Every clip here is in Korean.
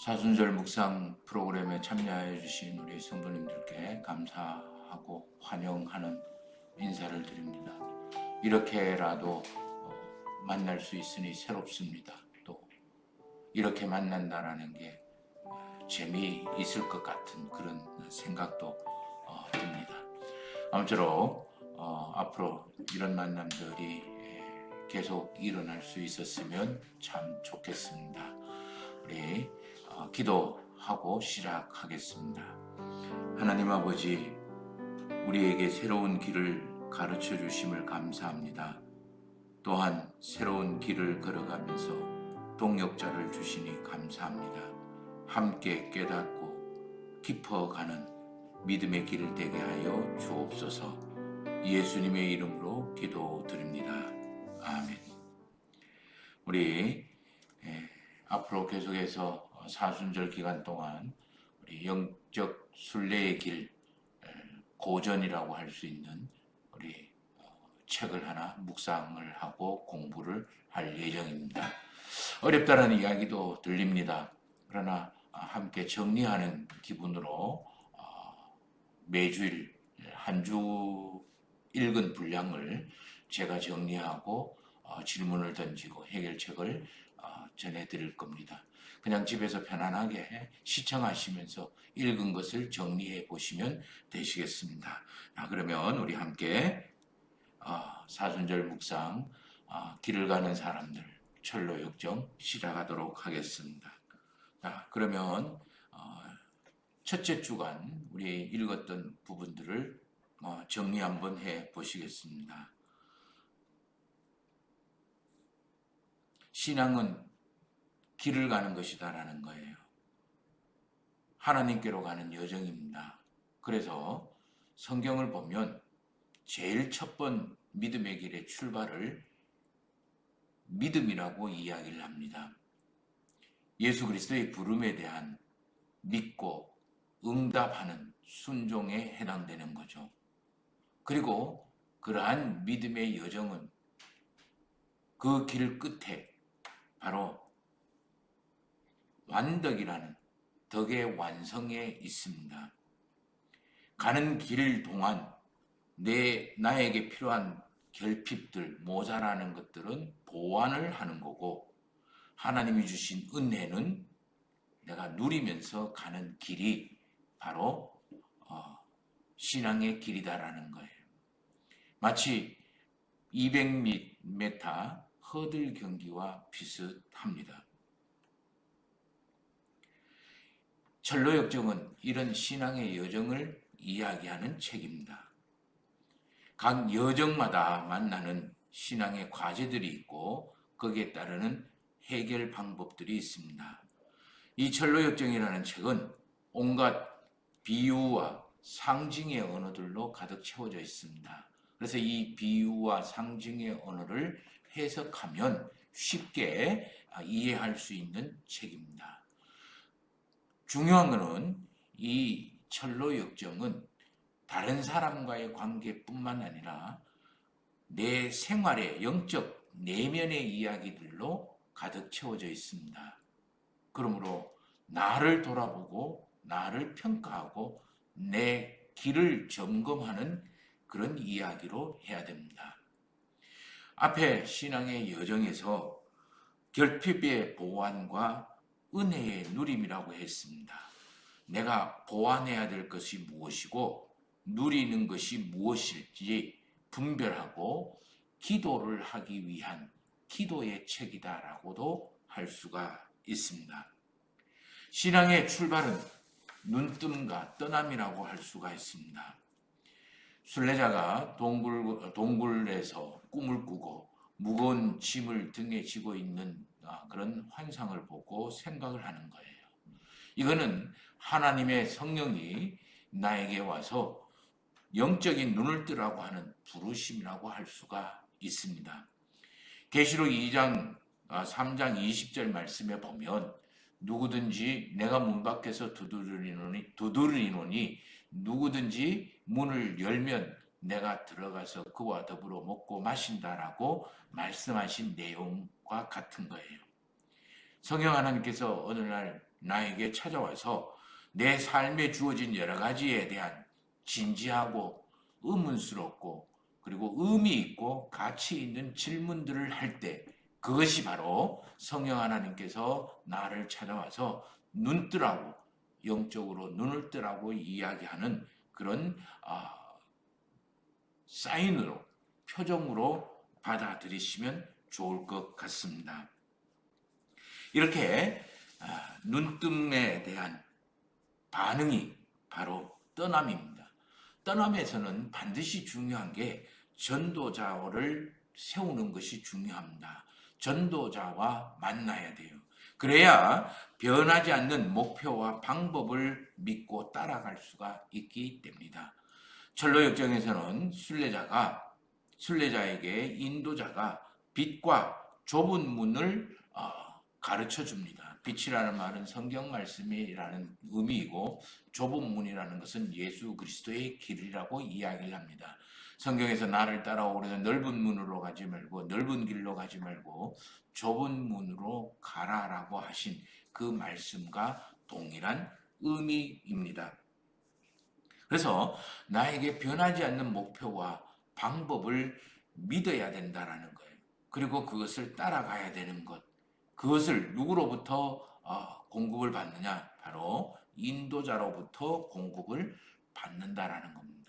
사순절 묵상 프로그램에 참여해 주신 우리 성도님들께 감사하고 환영하는 인사를 드립니다. 이렇게라도 만날 수 있으니 새롭습니다. 또 이렇게 만난다라는 게 재미있을 것 같은 그런 생각도 듭니다. 아무쪼록 앞으로 이런 만남들이 계속 일어날 수 있었으면 참 좋겠습니다. 우리 기도하고 시작하겠습니다. 하나님 아버지, 우리에게 새로운 길을 가르쳐 주심을 감사합니다. 또한 새로운 길을 걸어가면서 동역자를 주시니 감사합니다. 함께 깨닫고 깊어가는 믿음의 길을 되게 하여 주옵소서. 예수님의 이름으로 기도드립니다. 아멘. 우리 앞으로 계속해서 사순절 기간 동안 우리 영적 순례의 길 고전이라고 할 수 있는 우리 책을 하나 묵상을 하고 공부를 할 예정입니다. 어렵다는 이야기도 들립니다. 그러나 함께 정리하는 기분으로 매주일 한 주 읽은 분량을 제가 정리하고 질문을 던지고 해결책을 전해드릴 겁니다. 그냥 집에서 편안하게 시청하시면서 읽은 것을 정리해 보시면 되시겠습니다. 그러면 우리 함께 사순절 묵상 길을 가는 사람들 철로 역정 시작하도록 하겠습니다. 그러면 첫째 주간 우리 읽었던 부분들을 정리 한번 해 보시겠습니다. 신앙은 길을 가는 것이다라는 거예요. 하나님께로 가는 여정입니다. 그래서 성경을 보면 제일 첫 번 믿음의 길의 출발을 믿음이라고 이야기를 합니다. 예수 그리스도의 부름에 대한 믿고 응답하는 순종에 해당되는 거죠. 그리고 그러한 믿음의 여정은 그 길 끝에 바로 완덕이라는 덕의 완성에 있습니다. 가는 길 동안 나에게 필요한 결핍들, 모자라는 것들은 보완을 하는 거고, 하나님이 주신 은혜는 내가 누리면서 가는 길이 바로 신앙의 길이다라는 거예요. 마치 200m 허들 경기와 비슷합니다. 철로 역정은 이런 신앙의 여정을 이야기하는 책입니다. 각 여정마다 만나는 신앙의 과제들이 있고 거기에 따르는 해결 방법들이 있습니다. 이 철로 역정이라는 책은 온갖 비유와 상징의 언어들로 가득 채워져 있습니다. 그래서 이 비유와 상징의 언어를 해석하면 쉽게 이해할 수 있는 책입니다. 중요한 것은 이 철로 역정은 다른 사람과의 관계뿐만 아니라 내 생활의 영적 내면의 이야기들로 가득 채워져 있습니다. 그러므로 나를 돌아보고 나를 평가하고 내 길을 점검하는 그런 이야기로 해야 됩니다. 앞에 신앙의 여정에서 결핍의 보완과 은혜의 누림이라고 했습니다. 내가 보완해야 될 것이 무엇이고 누리는 것이 무엇일지 분별하고 기도를 하기 위한 기도의 책이다라고도 할 수가 있습니다. 신앙의 출발은 눈뜸과 떠남이라고 할 수가 있습니다. 순례자가 동굴에서 꿈을 꾸고 무거운 짐을 등에 지고 있는 그런 환상을 보고 생각을 하는 거예요. 이거는 하나님의 성령이 나에게 와서 영적인 눈을 뜨라고 하는 부르심이라고 할 수가 있습니다. 계시록 2장 3장 20절 말씀에 보면 누구든지 내가 문 밖에서 두드리노니 누구든지 문을 열면 내가 들어가서 그와 더불어 먹고 마신다라고 말씀하신 내용과 같은 거예요. 성령 하나님께서 어느 날 나에게 찾아와서 내 삶에 주어진 여러 가지에 대한 진지하고 의문스럽고 그리고 의미 있고 가치 있는 질문들을 할 때 그것이 바로 성령 하나님께서 나를 찾아와서 눈 뜨라고 영적으로 눈을 뜨라고 이야기하는 그런 사인으로 표정으로 받아들이시면 좋을 것 같습니다. 이렇게 눈뜸에 대한 반응이 바로 떠남입니다. 떠남에서는 반드시 중요한 게 전도자를 세우는 것이 중요합니다. 전도자와 만나야 돼요. 그래야 변하지 않는 목표와 방법을 믿고 따라갈 수가 있기 때문이다. 철로역정에서는 순례자에게 인도자가 빛과 좁은 문을 가르쳐 줍니다. 빛이라는 말은 성경 말씀이라는 의미이고 좁은 문이라는 것은 예수 그리스도의 길이라고 이야기를 합니다. 성경에서 나를 따라오려면 넓은 문으로 가지 말고 넓은 길로 가지 말고 좁은 문으로 가라라고 하신 그 말씀과 동일한 의미입니다. 그래서 나에게 변하지 않는 목표와 방법을 믿어야 된다라는 거예요. 그리고 그것을 따라가야 되는 것. 그것을 누구로부터 공급을 받느냐? 바로 인도자로부터 공급을 받는다라는 겁니다.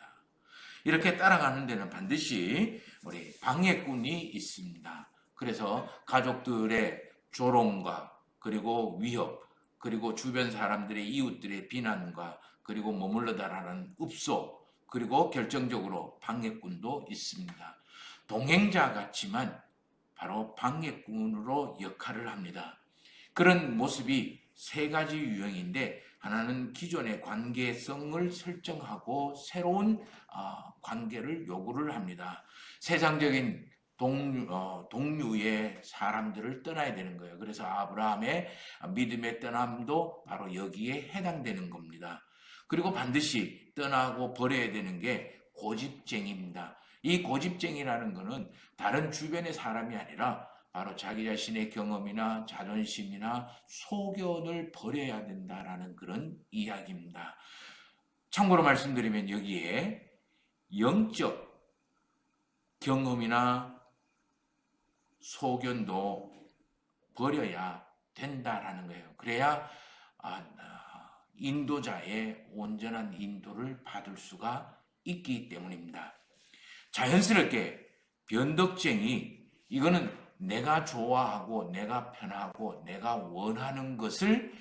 이렇게 따라가는 데는 반드시 우리 방해꾼이 있습니다. 그래서 가족들의 조롱과 그리고 위협, 그리고 주변 사람들의 이웃들의 비난과 그리고 머물러 달하는 읍소, 그리고 결정적으로 방해꾼도 있습니다. 동행자 같지만 바로 방해꾼으로 역할을 합니다. 그런 모습이 세 가지 유형인데 하나는 기존의 관계성을 설정하고 새로운 관계를 요구를 합니다. 세상적인 동류의 사람들을 떠나야 되는 거예요. 그래서 아브라함의 믿음의 떠남도 바로 여기에 해당되는 겁니다. 그리고 반드시 떠나고 버려야 되는 게 고집쟁이입니다. 이 고집쟁이라는 것은 다른 주변의 사람이 아니라 바로 자기 자신의 경험이나 자존심이나 소견을 버려야 된다라는 그런 이야기입니다. 참고로 말씀드리면 여기에 영적 경험이나 소견도 버려야 된다라는 거예요. 그래야 인도자의 온전한 인도를 받을 수가 있기 때문입니다. 자연스럽게 변덕쟁이, 이거는 내가 좋아하고 내가 편하고 내가 원하는 것을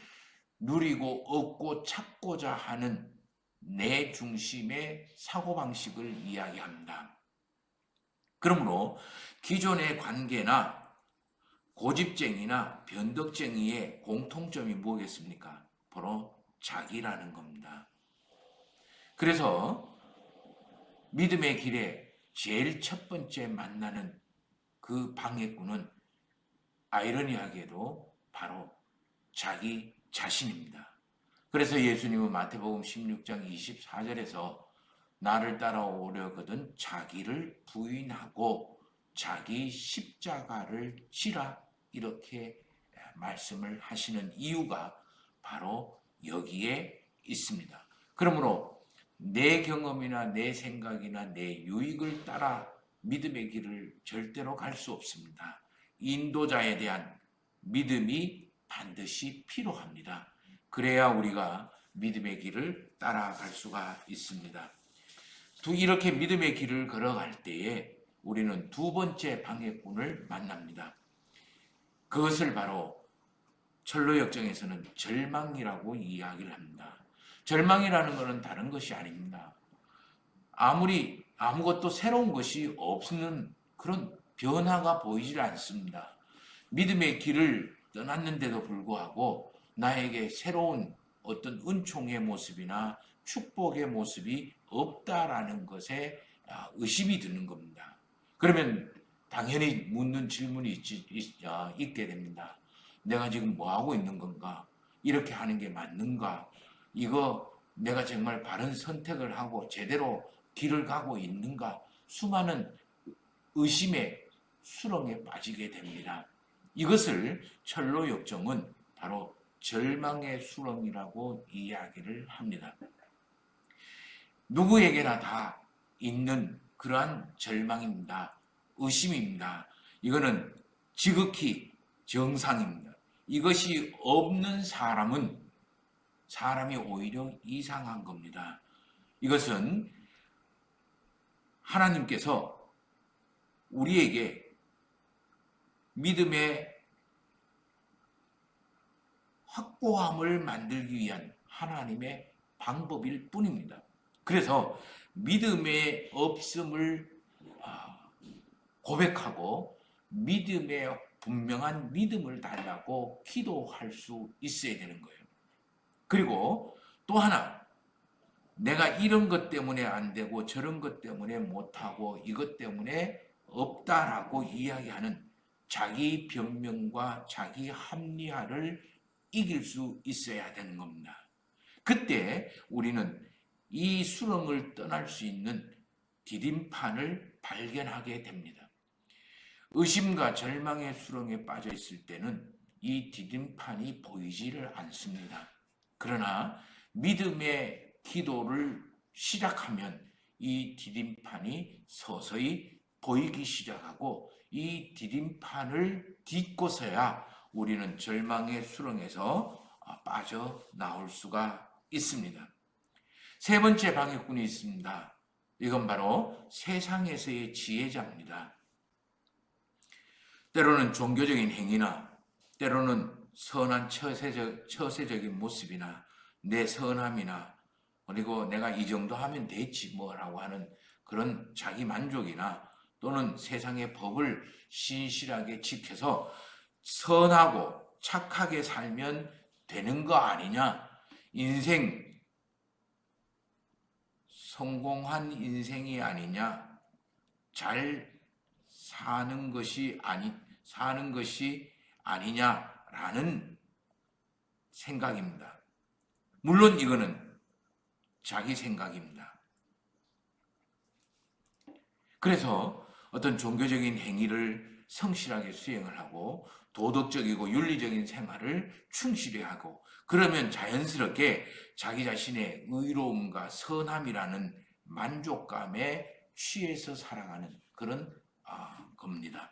누리고 얻고 찾고자 하는 내 중심의 사고방식을 이야기합니다. 그러므로 기존의 관계나 고집쟁이나 변덕쟁이의 공통점이 뭐겠습니까? 바로 자기라는 겁니다. 그래서 믿음의 길에 제일 첫 번째 만나는 그 방해꾼은 아이러니하게도 바로 자기 자신입니다. 그래서 예수님은 마태복음 16장 24절에서 나를 따라오려거든 자기를 부인하고 자기 십자가를 지라 이렇게 말씀을 하시는 이유가 바로 여기에 있습니다. 그러므로 내 경험이나 내 생각이나 내 유익을 따라 믿음의 길을 절대로 갈 수 없습니다. 인도자에 대한 믿음이 반드시 필요합니다. 그래야 우리가 믿음의 길을 따라갈 수가 있습니다. 이렇게 믿음의 길을 걸어갈 때에 우리는 두 번째 방해꾼을 만납니다. 그것을 바로 철로역정에서는 절망이라고 이야기를 합니다. 절망이라는 것은 다른 것이 아닙니다. 아무리 아무것도 새로운 것이 없는 그런 변화가 보이질 않습니다. 믿음의 길을 떠났는데도 불구하고 나에게 새로운 어떤 은총의 모습이나 축복의 모습이 없다라는 것에 의심이 드는 겁니다. 그러면 당연히 묻는 질문이 있게 됩니다. 내가 지금 뭐 하고 있는 건가? 이렇게 하는 게 맞는가? 이거 내가 정말 바른 선택을 하고 제대로 길을 가고 있는가? 수많은 의심의 수렁에 빠지게 됩니다. 이것을 철로역정은 바로 절망의 수렁이라고 이야기를 합니다. 누구에게나 다 있는 그러한 절망입니다. 의심입니다. 이거는 지극히 정상입니다. 이것이 없는 사람이 오히려 이상한 겁니다. 이것은 하나님께서 우리에게 믿음의 확고함을 만들기 위한 하나님의 방법일 뿐입니다. 그래서 믿음의 없음을 고백하고 믿음의 분명한 믿음을 달라고 기도할 수 있어야 되는 거예요. 그리고 또 하나, 내가 이런 것 때문에 안 되고 저런 것 때문에 못하고 이것 때문에 없다라고 이야기하는 자기 변명과 자기 합리화를 이길 수 있어야 되는 겁니다. 그때 우리는 이 수렁을 떠날 수 있는 디딤판을 발견하게 됩니다. 의심과 절망의 수렁에 빠져 있을 때는 이 디딤판이 보이지를 않습니다. 그러나 믿음의 기도를 시작하면 이 디딤판이 서서히 보이기 시작하고 이 디딤판을 딛고서야 우리는 절망의 수렁에서 빠져나올 수가 있습니다. 세 번째 방해꾼이 있습니다. 이건 바로 세상에서의 지혜자입니다. 때로는 종교적인 행위나 때로는 선한 처세적인 모습이나 내 선함이나 그리고 내가 이 정도 하면 됐지 뭐라고 하는 그런 자기 만족이나 또는 세상의 법을 신실하게 지켜서 선하고 착하게 살면 되는 거 아니냐? 인생 성공한 인생이 아니냐? 잘 사는 것이 아니냐라는 생각입니다. 물론 이거는 자기 생각입니다. 그래서 어떤 종교적인 행위를 성실하게 수행을 하고 도덕적이고 윤리적인 생활을 충실히 하고 그러면 자연스럽게 자기 자신의 의로움과 선함이라는 만족감에 취해서 살아가는 그런 겁니다.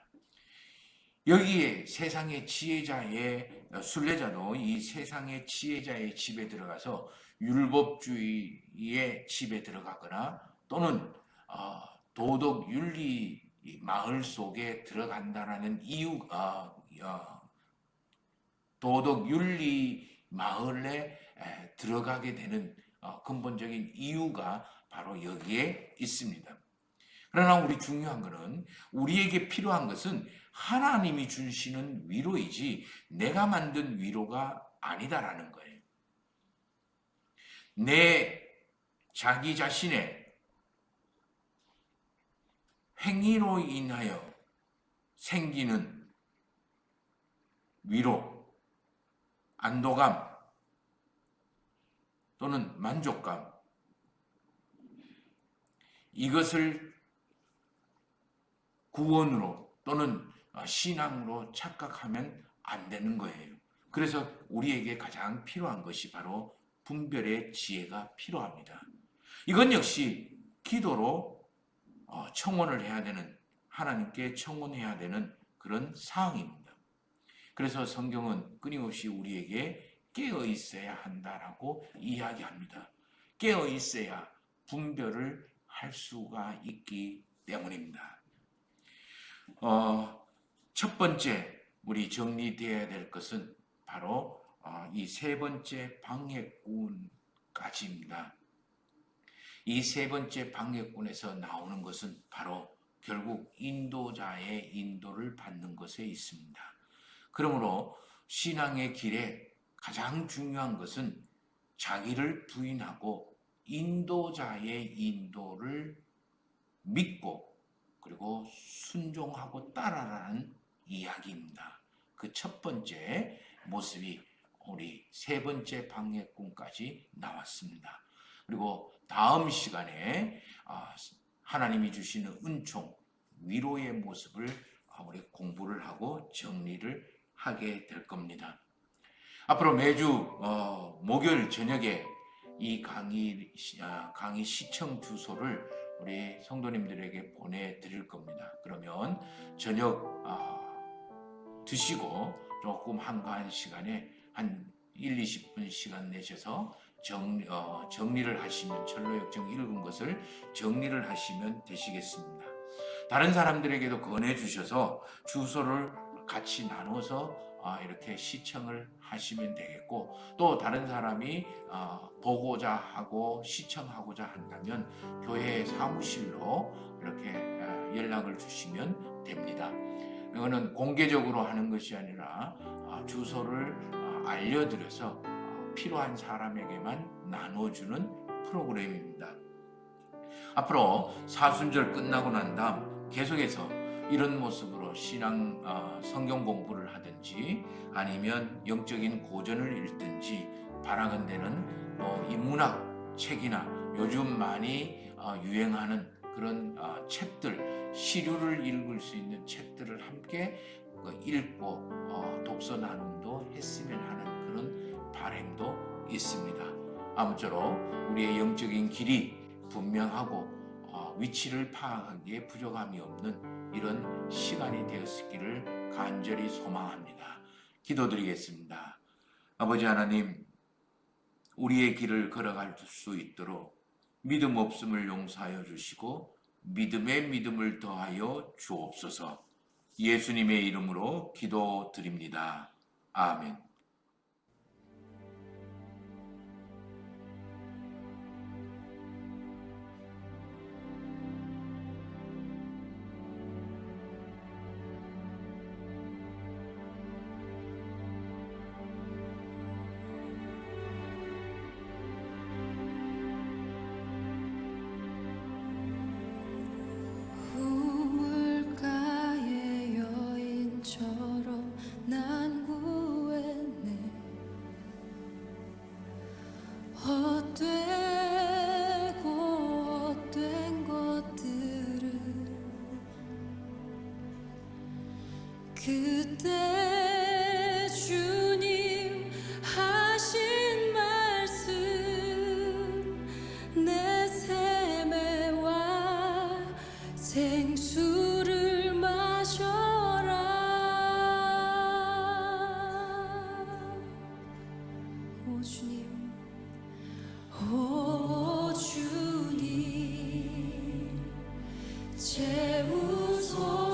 여기에 세상의 지혜자의 순례자도 이 세상의 지혜자의 집에 들어가서 율법주의의 집에 들어가거나 또는 도덕 윤리 마을 속에 들어간다라는 도덕 윤리 마을에 들어가게 되는 근본적인 이유가 바로 여기에 있습니다. 그러나 우리 중요한 것은 우리에게 필요한 것은 하나님이 주시는 위로이지 내가 만든 위로가 아니다라는 거예요. 내 자기 자신의 행위로 인하여 생기는 위로, 안도감 또는 만족감 이것을 구원으로 또는 신앙으로 착각하면 안 되는 거예요. 그래서 우리에게 가장 필요한 것이 바로 분별의 지혜가 필요합니다. 이건 역시 기도로 청원을 해야 되는 하나님께 청원해야 되는 그런 사항입니다. 그래서 성경은 끊임없이 우리에게 깨어 있어야 한다라고 이야기합니다. 깨어 있어야 분별을 할 수가 있기 때문입니다. 첫 번째 우리 정리되어야 될 것은 바로 이 세 번째 방해꾼까지입니다. 이 세 번째 방해꾼에서 나오는 것은 바로 결국 인도자의 인도를 받는 것에 있습니다. 그러므로 신앙의 길에 가장 중요한 것은 자기를 부인하고 인도자의 인도를 믿고 그리고 순종하고 따라라는 이야기입니다. 그 첫 번째 모습이 우리 세 번째 방해꾼까지 나왔습니다. 그리고 다음 시간에 하나님이 주시는 은총, 위로의 모습을 우리 공부를 하고 정리를 하게 될 겁니다. 앞으로 매주 목요일 저녁에 이 강의 시청 주소를 우리 성도님들에게 보내드릴 겁니다. 그러면 저녁 드시고 조금 한가한 시간에 한 1, 20분 시간 내셔서 정리를 하시면, 철로역정 읽은 것을 정리를 하시면 되시겠습니다. 다른 사람들에게도 권해주셔서 주소를 같이 나눠서 이렇게 시청을 하시면 되겠고, 또 다른 사람이 보고자 하고 시청하고자 한다면 교회 사무실로 이렇게 연락을 주시면 됩니다. 이거는 공개적으로 하는 것이 아니라 주소를 알려드려서 필요한 사람에게만 나눠주는 프로그램입니다. 앞으로 사순절 끝나고 난 다음 계속해서 이런 모습으로 신앙 성경 공부를 하든지 아니면 영적인 고전을 읽든지, 바라건대는 또 인문학 책이나 요즘 많이 유행하는 그런 책들, 시류를 읽을 수 있는 책들을 함께 읽고 독서 나눔도 했으면 하는 그런 바람도 있습니다. 아무쪼록 우리의 영적인 길이 분명하고 위치를 파악하기에 부족함이 없는 이런 시간이 되었기를 간절히 소망합니다. 기도드리겠습니다. 아버지 하나님, 우리의 길을 걸어갈 수 있도록 믿음 없음을 용서하여 주시고 믿음에 믿음을 더하여 주옵소서. 예수님의 이름으로 기도드립니다. 아멘. 우물가의 여인처럼 난 구했네. 헛되고 헛된 것들을 그때 주님 하신 말씀, 내 샘에와 생수를 마셔라. 오 주님, 오 주님, 채우소.